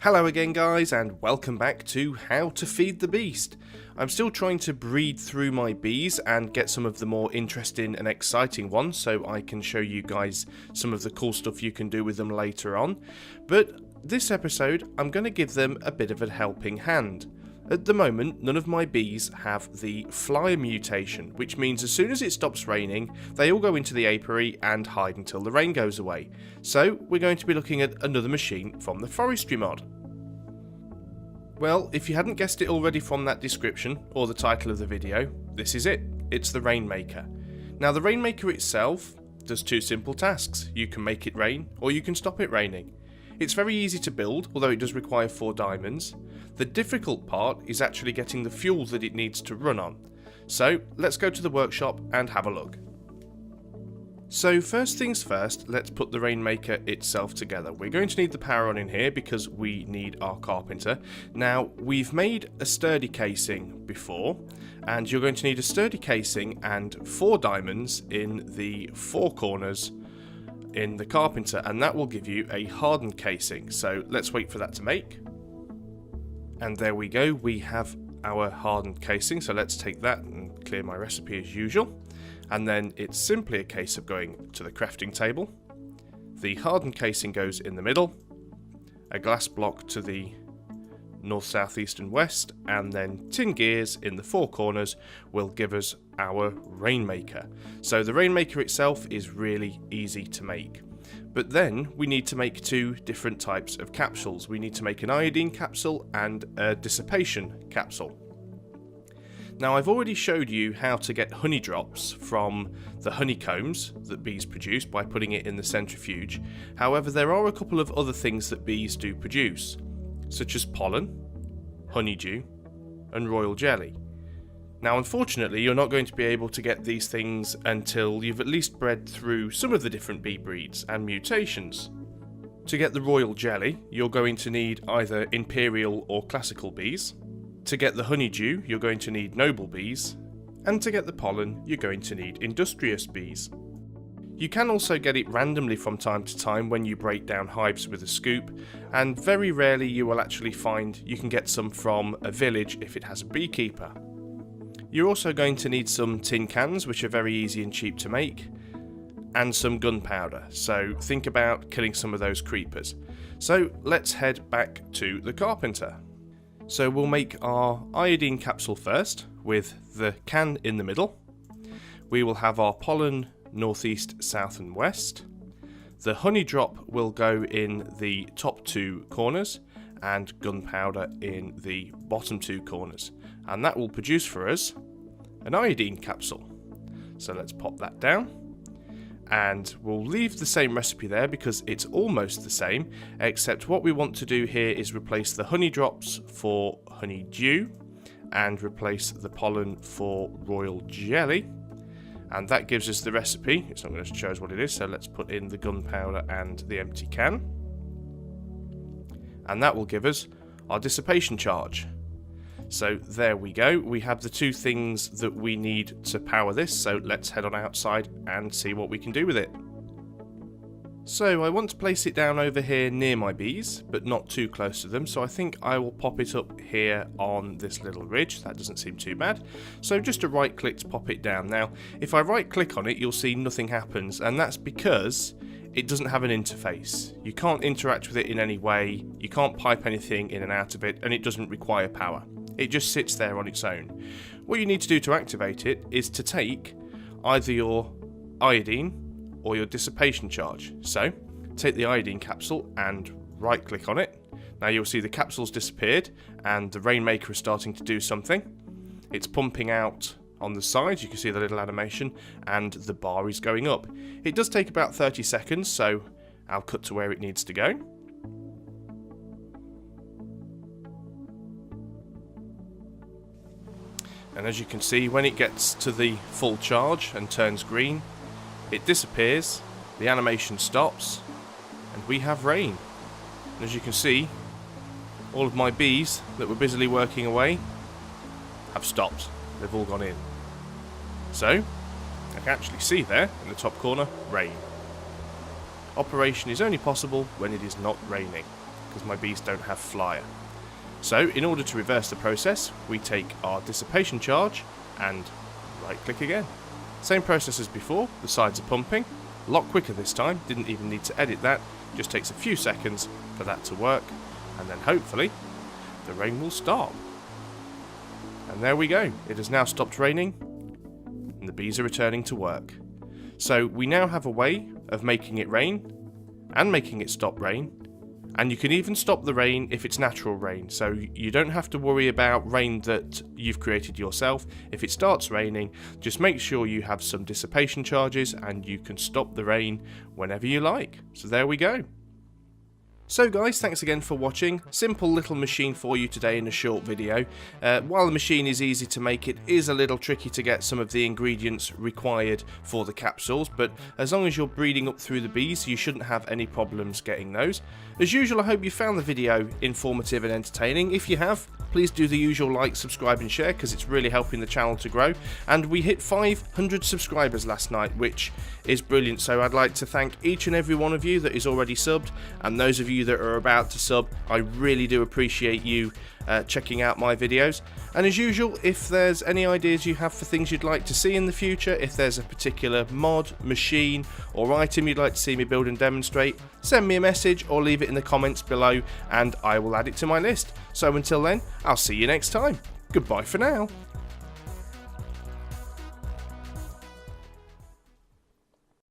Hello again guys, and welcome back to How to Feed the Beast. I'm still trying to breed through my bees and get some of the more interesting and exciting ones so I can show you guys some of the cool stuff you can do with them later on. But this episode I'm going to give them a bit of a helping hand. At the moment, none of my bees have the flyer mutation, which means as soon as it stops raining, they all go into the apiary and hide until the rain goes away. So we're going to be looking at another machine from the Forestry Mod. Well, if you hadn't guessed it already from that description, or the title of the video, this is it. It's the Rainmaker. Now the Rainmaker itself does two simple tasks. You can make it rain, or you can stop it raining. It's very easy to build, although it does require 4 diamonds. The difficult part is actually getting the fuel that it needs to run on. So let's go to the workshop and have a look. So first things first, let's put the Rainmaker itself together. We're going to need the power on in here because we need our carpenter. Now we've made a sturdy casing before, and you're going to need a sturdy casing and 4 diamonds in the 4 corners in the carpenter, and that will give you a hardened casing. So let's wait for that to make. And there we go, we have our hardened casing. So let's take that and clear my recipe as usual. And then it's simply a case of going to the crafting table. The hardened casing goes in the middle, a glass block to the north, south, east and west, and then tin gears in the 4 corners will give us our Rainmaker. So the Rainmaker itself is really easy to make. But then we need to make 2 different types of capsules. We need to make an iodine capsule and a dissipation capsule. Now I've already showed you how to get honey drops from the honeycombs that bees produce by putting it in the centrifuge. However, there are a couple of other things that bees do produce, such as pollen, honeydew, and royal jelly. Now unfortunately you're not going to be able to get these things until you've at least bred through some of the different bee breeds and mutations. To get the royal jelly, you're going to need either imperial or classical bees. To get the honeydew, you're going to need noble bees. And to get the pollen, you're going to need industrious bees. You can also get it randomly from time to time when you break down hives with a scoop, and very rarely you will actually find you can get some from a village if it has a beekeeper. You're also going to need some tin cans, which are very easy and cheap to make, and some gunpowder, so think about killing some of those creepers. So let's head back to the carpenter. So we'll make our iodine capsule first, with the can in the middle. We will have our pollen northeast, south and west. The honey drop will go in the top 2 corners, and gunpowder in the bottom 2 corners. And that will produce for us an iodine capsule. So let's pop that down. And we'll leave the same recipe there because it's almost the same, except what we want to do here is replace the honey drops for honeydew and replace the pollen for royal jelly. And that gives us the recipe. It's not going to show us what it is, so let's put in the gunpowder and the empty can. And that will give us our dissipation charge. So there we go, we have the 2 things that we need to power this, so let's head on outside and see what we can do with it. So I want to place it down over here near my bees, but not too close to them, so I think I will pop it up here on this little ridge. That doesn't seem too bad. So just a right click to pop it down. Now if I right click on it, you'll see nothing happens, and that's because it doesn't have an interface. You can't interact with it in any way, you can't pipe anything in and out of it, and it doesn't require power. It just sits there on its own. What you need to do to activate it is to take either your iodine or your dissipation charge. So take the iodine capsule and right click on it. Now you'll see the capsule's disappeared and the Rainmaker is starting to do something. It's pumping out on the sides, you can see the little animation, and the bar is going up. It does take about 30 seconds, so I'll cut to where it needs to go. And as you can see, when it gets to the full charge and turns green, it disappears, the animation stops, and we have rain. And as you can see, all of my bees that were busily working away have stopped. They've all gone in. So, I can actually see there, in the top corner, rain. Operation is only possible when it is not raining. because my bees don't have flyer. So in order to reverse the process, we take our dissipation charge and right click again. Same process as before, the sides are pumping, a lot quicker this time, didn't even need to edit that, just takes a few seconds for that to work, and then hopefully the rain will stop. And there we go, it has now stopped raining and the bees are returning to work. So we now have a way of making it rain and making it stop rain, and you can even stop the rain if it's natural rain, so you don't have to worry about rain that you've created yourself. If it starts raining, just make sure you have some dissipation charges and you can stop the rain whenever you like. So there we go. So guys, thanks again for watching. Simple little machine for you today in a short video. While the machine is easy to make, it is a little tricky to get some of the ingredients required for the capsules, but as long as you're breeding up through the bees, you shouldn't have any problems getting those. As usual, I hope you found the video informative and entertaining. If you have, please do the usual like, subscribe and share, because it's really helping the channel to grow. And we hit 500 subscribers last night, which is brilliant, so I'd like to thank each and every one of you that is already subbed, and those of you that are about to sub. I really do appreciate you checking out my videos. And as usual, if there's any ideas you have for things you'd like to see in the future, if there's a particular mod, machine or item you'd like to see me build and demonstrate, send me a message or leave it in the comments below and I will add it to my list. So until then, I'll see you next time. Goodbye for now.